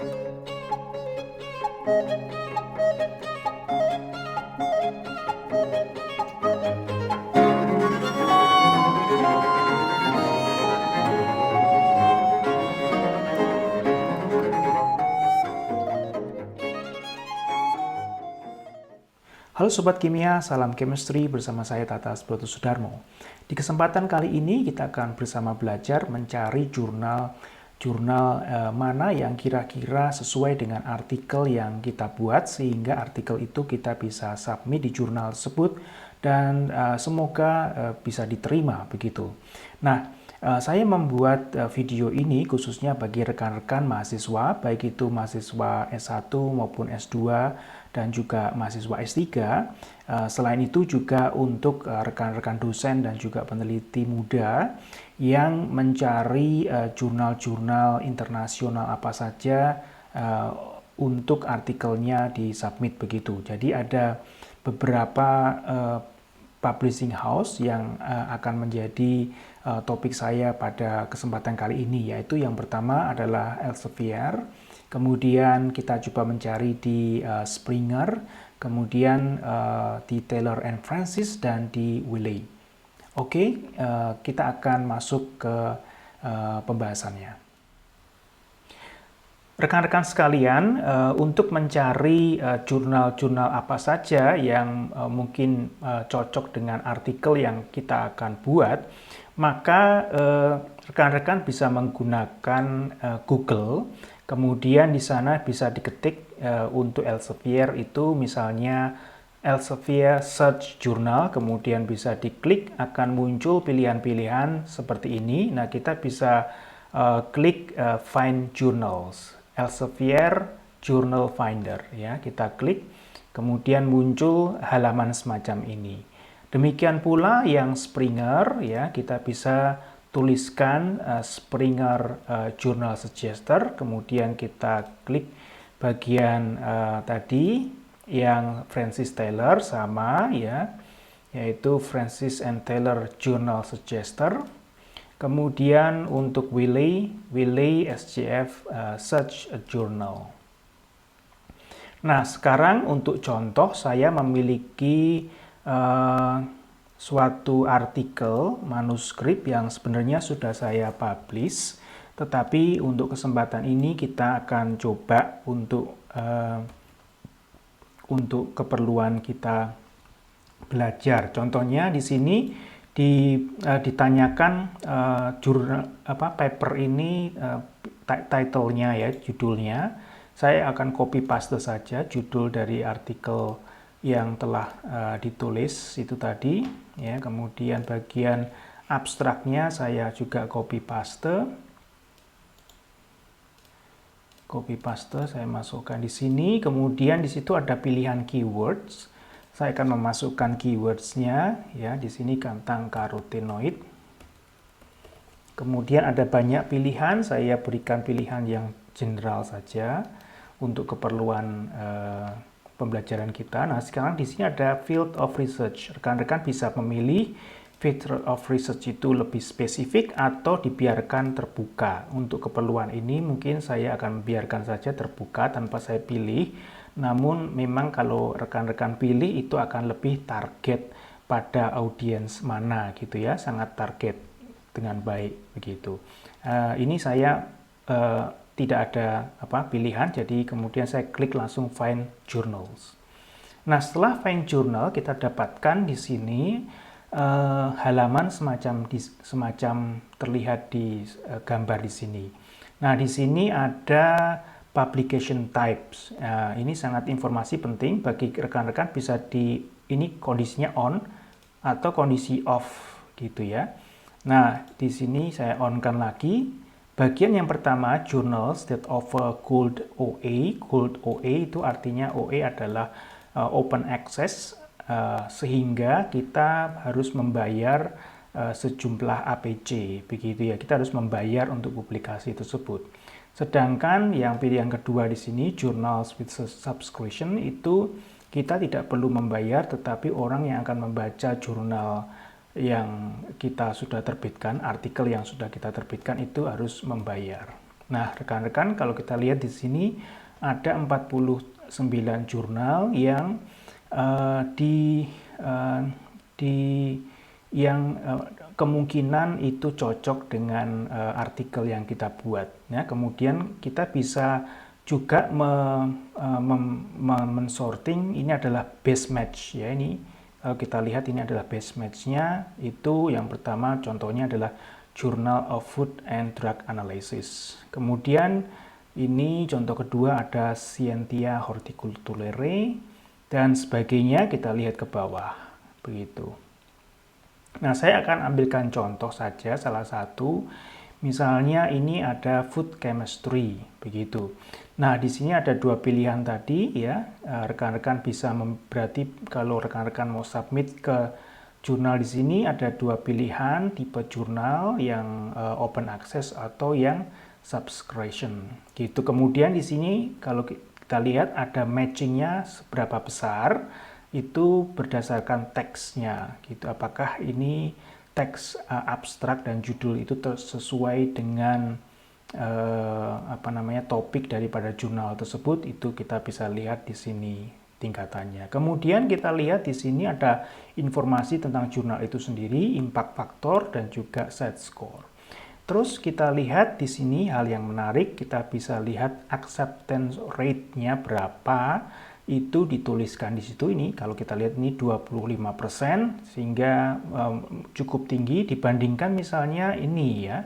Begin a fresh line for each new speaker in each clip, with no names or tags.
Halo Sobat Kimia, salam chemistry bersama saya Tata Broto Sudarmo. Di kesempatan kali ini kita akan bersama belajar mencari jurnal mana yang kira-kira sesuai dengan artikel yang kita buat sehingga artikel itu kita bisa submit di jurnal tersebut dan semoga bisa diterima begitu. Nah, saya membuat video ini khususnya bagi rekan-rekan mahasiswa, baik itu mahasiswa S1 maupun S2 dan juga mahasiswa S3. Selain itu juga untuk rekan-rekan dosen dan juga peneliti muda yang mencari jurnal-jurnal internasional apa saja untuk artikelnya disubmit begitu. Jadi ada beberapa publishing house yang akan menjadi topik saya pada kesempatan kali ini, yaitu yang pertama adalah Elsevier, kemudian kita coba mencari di Springer, kemudian di Taylor and Francis, dan di Wiley. Oke, kita akan masuk ke pembahasannya. Rekan-rekan sekalian, untuk mencari jurnal-jurnal apa saja yang mungkin cocok dengan artikel yang kita akan buat, maka rekan-rekan bisa menggunakan Google. Kemudian di sana bisa diketik untuk Elsevier itu misalnya Elsevier Search Journal, kemudian bisa diklik, akan muncul pilihan-pilihan seperti ini. Nah, kita bisa klik Find Journals, Elsevier Journal Finder, ya, kita klik, kemudian muncul halaman semacam ini. Demikian pula yang Springer, ya, kita bisa tuliskan Springer Journal Suggester, kemudian kita klik bagian tadi yang Francis Taylor sama, ya, yaitu Francis and Taylor Journal Suggester. Kemudian untuk Wiley SJF Search Journal. Nah, sekarang untuk contoh saya memiliki suatu artikel manuskrip yang sebenarnya sudah saya publish, tetapi untuk kesempatan ini kita akan coba untuk keperluan kita belajar. Contohnya di sini ditanyakan paper ini title-nya, ya, judulnya. Saya akan copy paste saja judul dari artikel yang telah ditulis itu tadi, ya. Kemudian bagian abstraknya saya juga copy paste saya masukkan di sini. Kemudian di situ ada pilihan keywords. Saya akan memasukkan keywords-nya, ya, di sini tentang karotenoid. Kemudian ada banyak pilihan, saya berikan pilihan yang general saja untuk keperluan pembelajaran kita. Nah, sekarang di sini ada field of research. Rekan-rekan bisa memilih field of research itu lebih spesifik atau dibiarkan terbuka. Untuk keperluan ini mungkin saya akan biarkan saja terbuka tanpa saya pilih. Namun memang kalau rekan-rekan pilih itu akan lebih target pada audiens mana gitu, ya, sangat target dengan baik begitu. Ini saya tidak ada pilihan, jadi kemudian saya klik langsung Find Journals. Nah, setelah Find Journal kita dapatkan di sini halaman semacam terlihat di gambar di sini. Nah, di sini ada publication types. Ini sangat informasi penting bagi rekan-rekan, bisa ini kondisinya on atau kondisi off gitu, ya. Nah, di sini saya on-kan lagi. Bagian yang pertama, journals that offer gold OA. Gold OA itu artinya OA adalah open access, sehingga kita harus membayar sejumlah APC begitu, ya. Kita harus membayar untuk publikasi tersebut. Sedangkan yang pilihan kedua di sini, journals with subscription, itu kita tidak perlu membayar, tetapi orang yang akan membaca jurnal yang kita sudah terbitkan, artikel yang sudah kita terbitkan itu harus membayar. Nah, rekan-rekan, kalau kita lihat di sini ada 49 jurnal yang di yang kemungkinan itu cocok dengan artikel yang kita buat. Ya, kemudian kita bisa juga mensorting, ini adalah best match ya. Ini kalau kita lihat ini adalah best match-nya. Itu yang pertama contohnya adalah Journal of Food and Drug Analysis. Kemudian ini contoh kedua ada Scientia Horticulturale dan sebagainya. Kita lihat ke bawah begitu. Nah, saya akan ambilkan contoh saja salah satu. Misalnya ini ada food chemistry begitu. Nah, di sini ada dua pilihan tadi ya. Rekan-rekan bisa berarti kalau rekan-rekan mau submit ke jurnal di sini ada dua pilihan, tipe jurnal yang open access atau yang subscription. Gitu. Kemudian di sini kalau kita lihat ada matchingnya seberapa besar itu berdasarkan teksnya gitu. Apakah ini teks abstrak dan judul itu sesuai dengan topik daripada jurnal tersebut, itu kita bisa lihat di sini tingkatannya. Kemudian kita lihat di sini ada informasi tentang jurnal itu sendiri, impact factor dan juga set score. Terus kita lihat di sini hal yang menarik, kita bisa lihat acceptance rate-nya berapa. Itu dituliskan di situ. Ini kalau kita lihat ini 25%, sehingga cukup tinggi dibandingkan misalnya ini ya,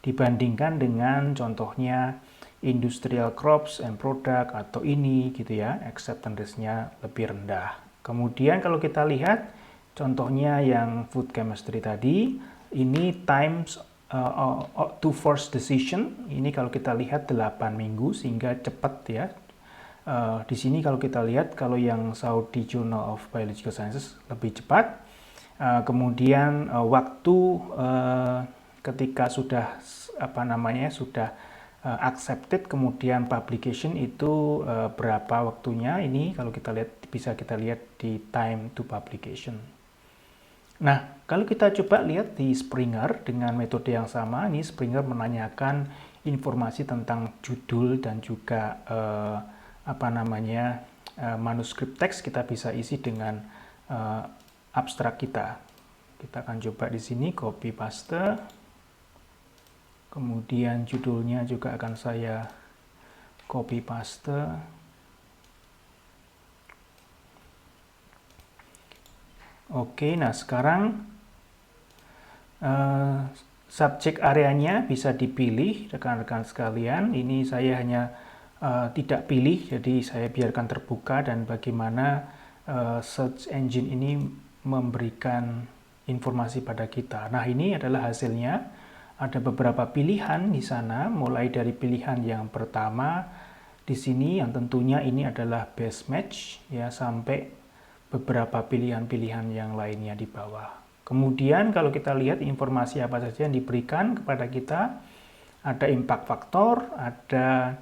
dibandingkan dengan contohnya industrial crops and product atau ini gitu ya, acceptance rate-nya lebih rendah. Kemudian kalau kita lihat contohnya yang food chemistry tadi, ini times to first decision, ini kalau kita lihat 8 minggu sehingga cepat ya. Di sini kalau kita lihat, kalau yang Saudi Journal of Biological Sciences lebih cepat. Kemudian waktu ketika sudah sudah accepted, kemudian publication itu berapa waktunya, ini kalau kita lihat bisa kita lihat di time to publication. Nah, kalau kita coba lihat di Springer dengan metode yang sama, ini Springer menanyakan informasi tentang judul dan juga manuskrip teks, kita bisa isi dengan abstrak kita. Kita akan coba di sini copy paste. Kemudian judulnya juga akan saya copy paste. Oke, nah sekarang subjek areanya bisa dipilih rekan-rekan sekalian. Ini saya hanya tidak pilih, jadi saya biarkan terbuka dan bagaimana search engine ini memberikan informasi pada kita. Nah, ini adalah hasilnya. Ada beberapa pilihan di sana, mulai dari pilihan yang pertama di sini yang tentunya ini adalah best match ya, sampai beberapa pilihan-pilihan yang lainnya di bawah. Kemudian kalau kita lihat informasi apa saja yang diberikan kepada kita, ada impact factor, ada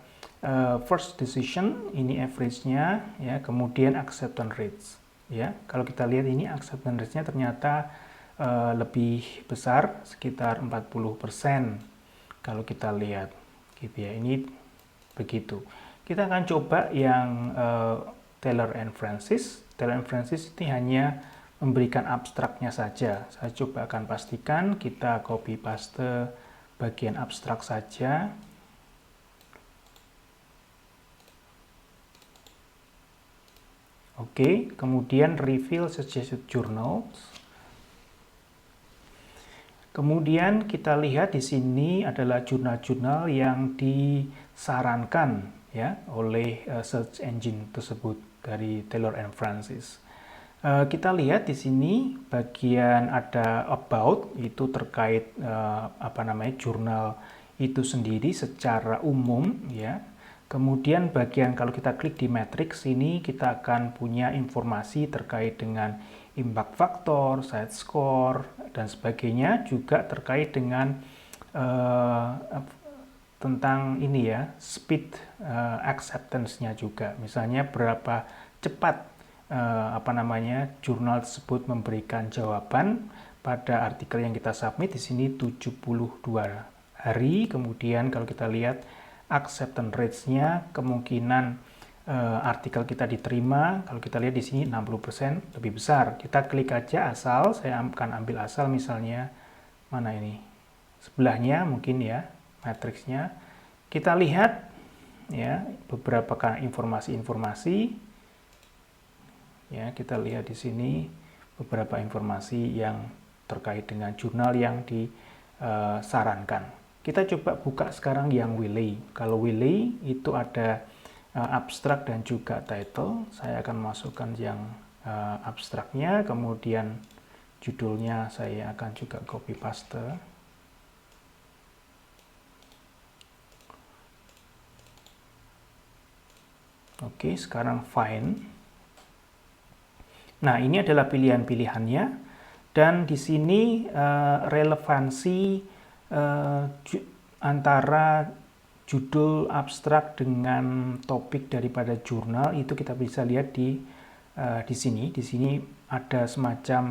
first decision, ini average-nya ya, kemudian acceptance rates ya. Kalau kita lihat ini acceptance rate-nya ternyata lebih besar, sekitar 40% kalau kita lihat gitu ya. Ini begitu. Kita akan coba yang Taylor and Francis. Taylor and Francis ini hanya memberikan abstraknya saja. Saya coba akan pastikan kita copy paste bagian abstrak saja. Oke, kemudian reveal suggested journals. Kemudian kita lihat di sini adalah jurnal-jurnal yang disarankan ya oleh search engine tersebut dari Taylor and Francis. Kita lihat di sini bagian ada about, itu terkait jurnal itu sendiri secara umum ya. Kemudian bagian kalau kita klik di matrix ini, kita akan punya informasi terkait dengan impact factor, side score, dan sebagainya. Juga terkait dengan tentang ini ya, speed acceptance-nya juga. Misalnya berapa cepat jurnal tersebut memberikan jawaban pada artikel yang kita submit. Di sini 72 hari. Kemudian kalau kita lihat acceptance rates-nya, kemungkinan artikel kita diterima. Kalau kita lihat di sini 60% lebih besar. Kita klik aja asal, saya akan ambil asal misalnya mana ini? Sebelahnya mungkin ya, matriksnya. Kita lihat ya beberapa informasi-informasi. Ya, kita lihat di sini beberapa informasi yang terkait dengan jurnal yang disarankan. Kita coba buka sekarang yang Wiley. Kalau Wiley itu ada abstrak dan juga title. Saya akan masukkan yang abstraknya, kemudian judulnya saya akan juga copy paste. Oke, sekarang find. Nah, ini adalah pilihan-pilihannya, dan di sini relevansi antara judul abstrak dengan topik daripada jurnal itu kita bisa lihat di sini. Di sini ada semacam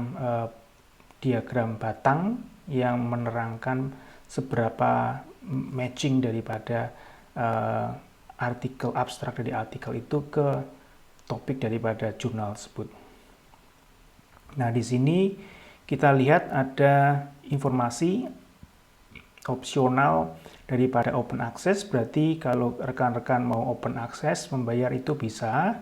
diagram batang yang menerangkan seberapa matching daripada artikel abstrak dari artikel itu ke topik daripada jurnal tersebut. Nah, di sini kita lihat ada informasi opsional daripada open access, berarti kalau rekan-rekan mau open access membayar itu bisa,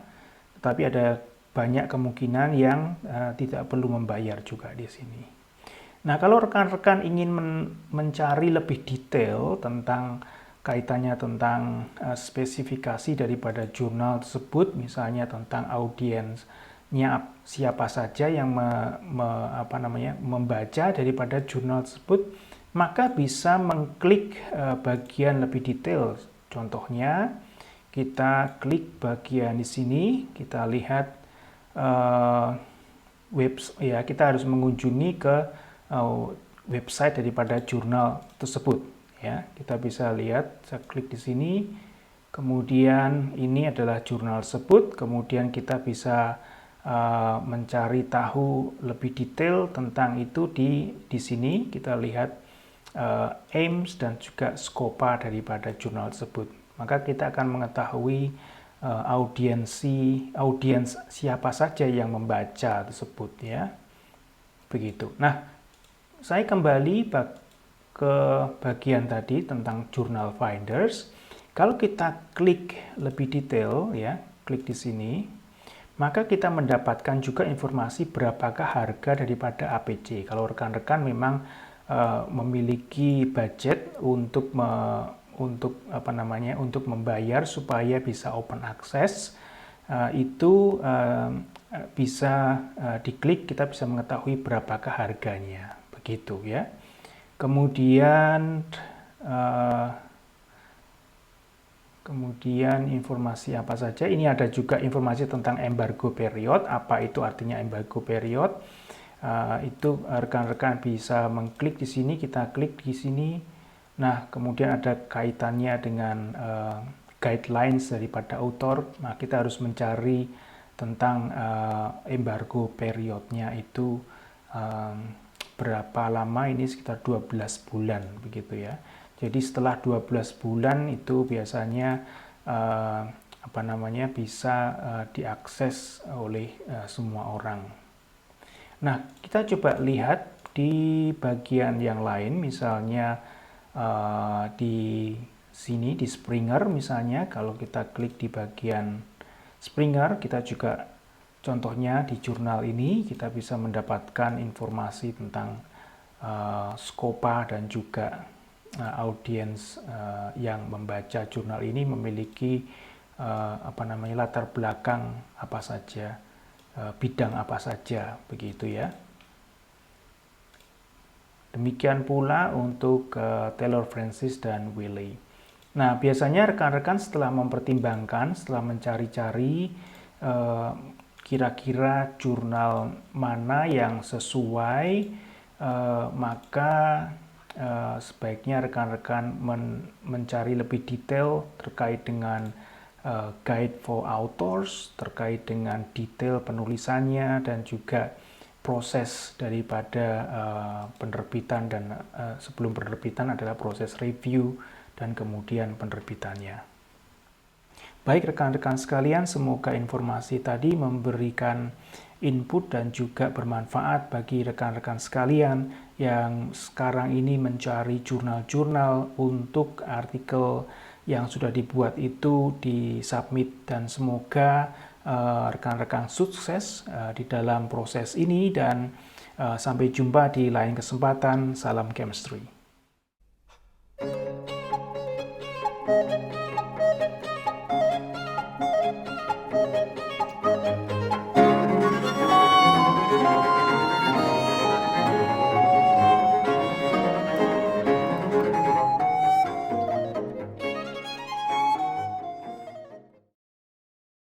tetapi ada banyak kemungkinan yang tidak perlu membayar juga di sini. Nah, kalau rekan-rekan ingin mencari lebih detail tentang kaitannya tentang spesifikasi daripada jurnal tersebut, misalnya tentang audiensnya siapa saja yang membaca daripada jurnal tersebut, maka bisa mengklik bagian lebih detail. Contohnya, kita klik bagian di sini, kita lihat kita harus mengunjungi ke website daripada jurnal tersebut. Ya, kita bisa lihat, saya klik di sini, kemudian ini adalah jurnal tersebut, kemudian kita bisa mencari tahu lebih detail tentang itu di sini. Kita lihat aims dan juga skopa daripada jurnal tersebut. Maka kita akan mengetahui audiens siapa saja yang membaca tersebut ya. Begitu. Nah, saya kembali ke bagian tadi tentang journal finders. Kalau kita klik lebih detail ya, klik di sini, maka kita mendapatkan juga informasi berapakah harga daripada APC. Kalau rekan-rekan memang memiliki budget untuk membayar supaya bisa open access, itu bisa diklik, kita bisa mengetahui berapakah harganya, begitu ya. Kemudian informasi apa saja, ini ada juga informasi tentang embargo period. Apa itu artinya embargo period? Itu rekan-rekan bisa mengklik di sini, kita klik di sini. Nah, kemudian ada kaitannya dengan guidelines daripada author. Nah, kita harus mencari tentang embargo periodnya itu berapa lama, ini sekitar 12 bulan begitu ya. Jadi setelah 12 bulan itu biasanya bisa diakses oleh semua orang. Nah, kita coba lihat di bagian yang lain, misalnya di sini di Springer misalnya. Kalau kita klik di bagian Springer, kita juga contohnya di jurnal ini kita bisa mendapatkan informasi tentang skopa dan juga audiens yang membaca jurnal ini memiliki latar belakang apa saja, bidang apa saja, begitu ya. Demikian pula untuk Taylor Francis dan Wiley. Nah, biasanya rekan-rekan setelah mempertimbangkan, setelah mencari-cari kira-kira jurnal mana yang sesuai, maka sebaiknya rekan-rekan mencari lebih detail terkait dengan guide for authors, terkait dengan detail penulisannya dan juga proses daripada penerbitan, dan sebelum penerbitan adalah proses review dan kemudian penerbitannya. Baik rekan-rekan sekalian, semoga informasi tadi memberikan input dan juga bermanfaat bagi rekan-rekan sekalian yang sekarang ini mencari jurnal-jurnal untuk artikel yang sudah dibuat itu disubmit, dan semoga rekan-rekan sukses di dalam proses ini, dan sampai jumpa di lain kesempatan. Salam chemistry.